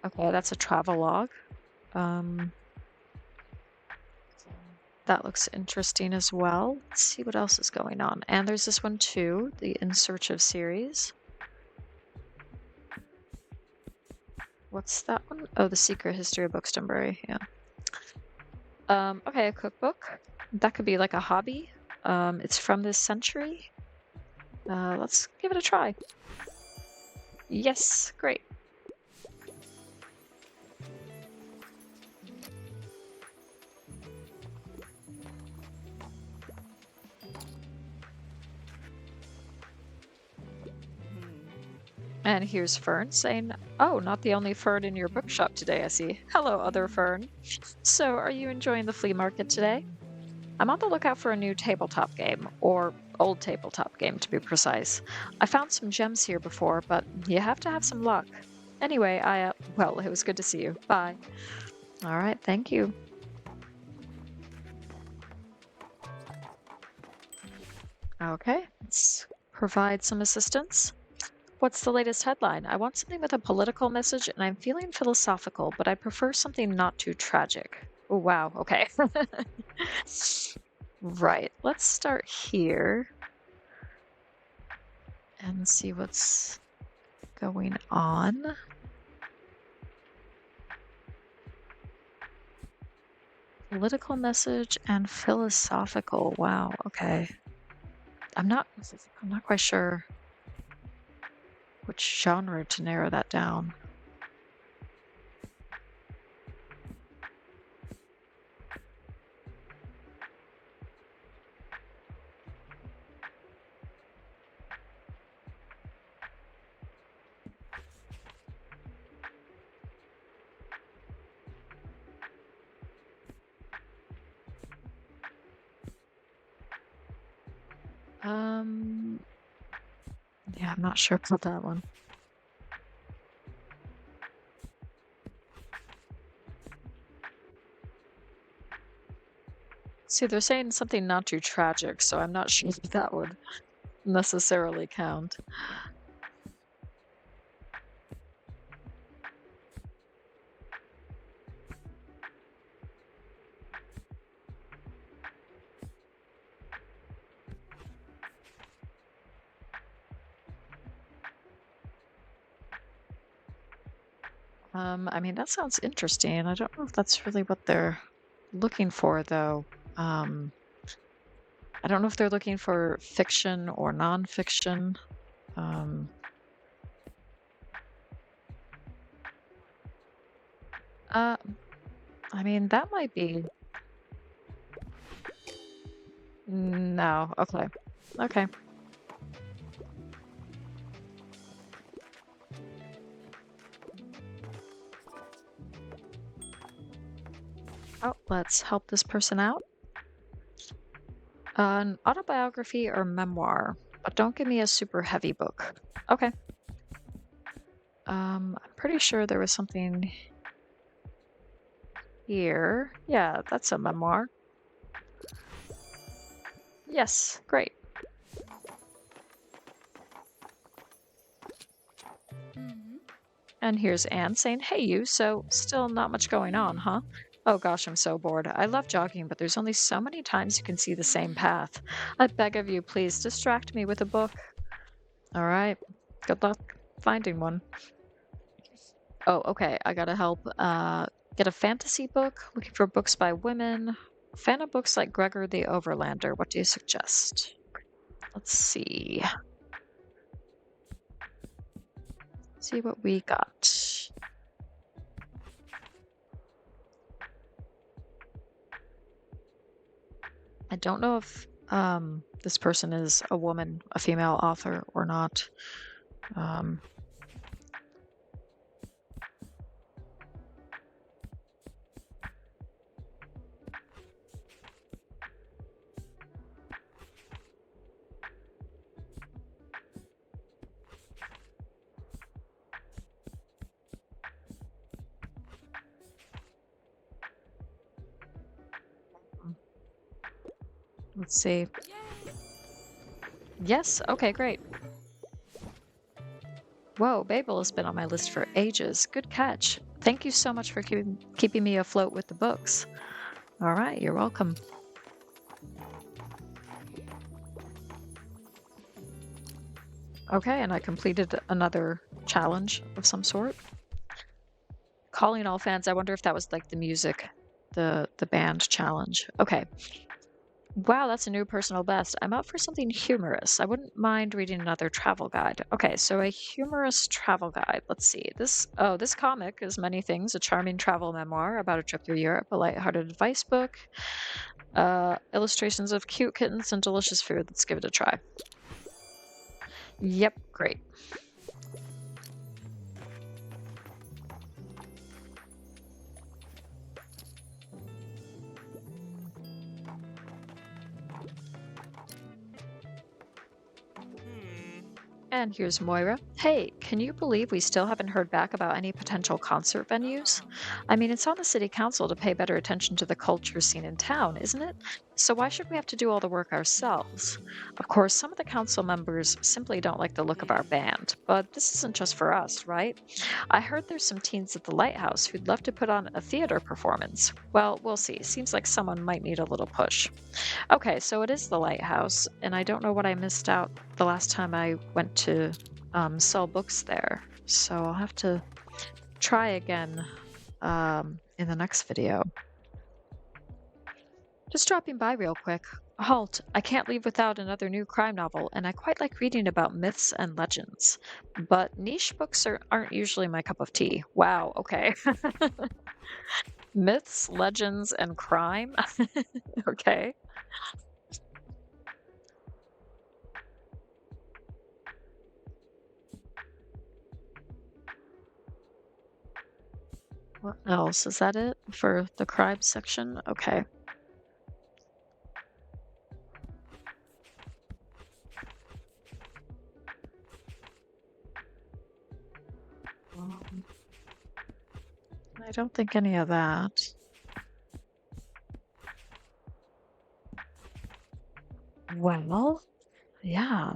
Okay, that's a travelogue. That looks interesting as well. Let's see what else is going on. And there's this one too, the In Search of series. What's that one? Oh, The Secret History of Bookstonbury. Yeah. Okay, a cookbook. That could be like a hobby. It's from this century. Let's give it a try. Yes, great. And here's Fern saying, "Oh, not the only Fern in your bookshop today, I see. Hello, other Fern. So, are you enjoying the flea market today? I'm on the lookout for a new tabletop game, or old tabletop game to be precise. I found some gems here before, but you have to have some luck. Anyway, well, it was good to see you. Bye." All right, thank you. Okay, let's provide some assistance. What's the latest headline? I want something with a political message, and I'm feeling philosophical, but I prefer something not too tragic. Oh, wow. Okay. Right. Let's start here and see what's going on. Political message and philosophical. Wow. Okay. I'm not quite sure which genre to narrow that down. Um, yeah, I'm not sure about that one. See, they're saying something not too tragic, so I'm not sure if that would necessarily count. I mean, that sounds interesting. I don't know if that's really what they're looking for, though. Um, I don't know if they're looking for fiction or nonfiction. Um, uh, I mean, that might be. No. Okay. Okay. Oh, let's help this person out. An autobiography or memoir, but don't give me a super heavy book. Okay. I'm pretty sure there was something here. Yeah, that's a memoir. Yes, great. And here's Anne saying, "Hey, you, so still not much going on, huh? Oh gosh, I'm so bored. I love jogging, but there's only so many times you can see the same path. I beg of you, please distract me with a book." All right. Good luck finding one. Oh, okay. I gotta help. Get a fantasy book. Looking for books by women. Fan of books like Gregor the Overlander. What do you suggest? Let's see. See what we got. I don't know if this person is a woman, a female author, or not. Um, let's see. Yes. Okay. Great. Whoa, Babel has been on my list for ages. Good catch. Thank you so much for keeping me afloat with the books. All right. You're welcome. Okay, and I completed another challenge of some sort. Calling all fans. I wonder if that was like the music, the band challenge. Okay. Wow, that's a new personal best. I'm up for something humorous. I wouldn't mind reading another travel guide. Okay, so a humorous travel guide. Let's see. This comic is many things. A charming travel memoir about a trip through Europe, a lighthearted advice book, illustrations of cute kittens and delicious food. Let's give it a try. Yep, great. And here's Moira. Hey, can you believe we still haven't heard back about any potential concert venues? I mean, it's on the city council to pay better attention to the culture scene in town, isn't it? So why should we have to do all the work ourselves? Of course, some of the council members simply don't like the look of our band, but this isn't just for us, right? I heard there's some teens at the lighthouse who'd love to put on a theater performance. Well, we'll see. Seems like someone might need a little push. Okay, so it is the lighthouse, and I don't know what I missed out the last time I went to sell books there. So I'll have to try again in the next video. Just dropping by real quick. Halt, I can't leave without another new crime novel, and I quite like reading about myths and legends. But niche books aren't usually my cup of tea. Wow, okay. Myths, legends, and crime? Okay. What else? Is that it for the crime section? Okay. Um, I don't think any of that. Well, yeah.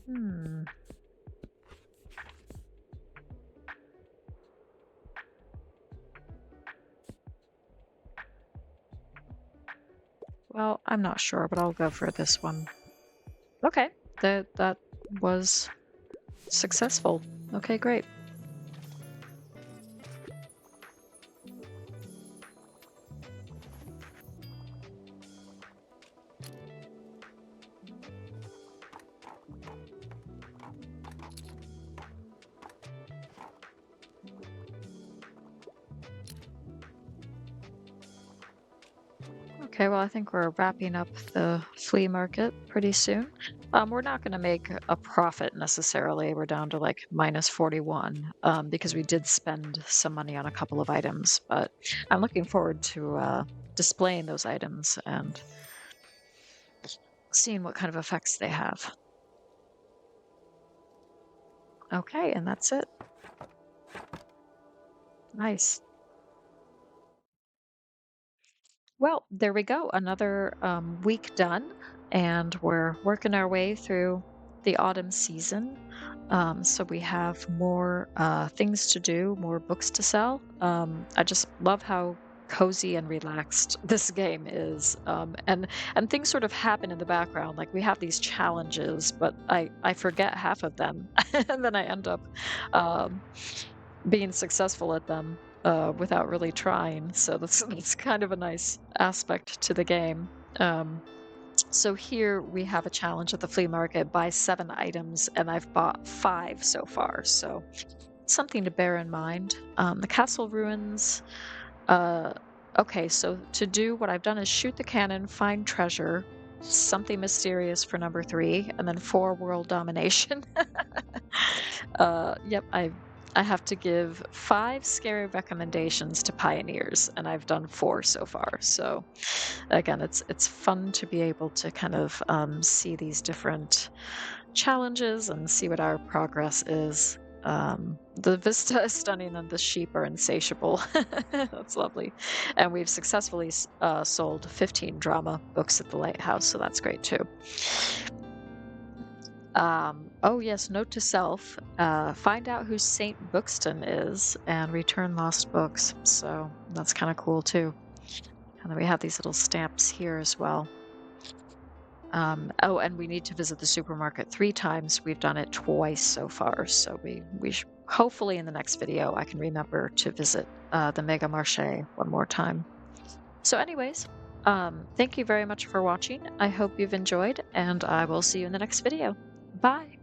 Hmm. Well, I'm not sure, but I'll go for this one. Okay, that was successful. Okay, great. Okay, well, I think we're wrapping up the flea market pretty soon. We're not going to make a profit necessarily. We're down to like minus 41 because we did spend some money on a couple of items, but I'm looking forward to displaying those items and seeing what kind of effects they have. Okay, and that's it. Nice. Well, there we go. Another week done, and we're working our way through the autumn season. So we have more things to do, more books to sell. I just love how cozy and relaxed this game is, and things sort of happen in the background. Like we have these challenges, but I forget half of them, and then I end up um, being successful at them without really trying. So that's kind of a nice aspect to the game. Um, so here we have a challenge at the flea market: buy 7 items, and I've bought 5 so far. So something to bear in mind. The castle ruins. Uh, okay, so to do what I've done is shoot the cannon, find treasure, something mysterious for number 3, and then 4 world domination. Yep, I have to give 5 scary recommendations to pioneers, and I've done 4 so far. So again, it's fun to be able to kind of see these different challenges and see what our progress is. The vista is stunning, and the sheep are insatiable. That's lovely, and we've successfully sold 15 drama books at the lighthouse, so that's great too. Oh yes, note to self, find out who Saint Bookston is and return lost books. So that's kind of cool too. And then we have these little stamps here as well. Oh, and we need to visit the supermarket 3 times. We've done it twice so far. So hopefully in the next video I can remember to visit the Mega Marché one more time. So anyways, thank you very much for watching. I hope you've enjoyed, and I will see you in the next video. Bye.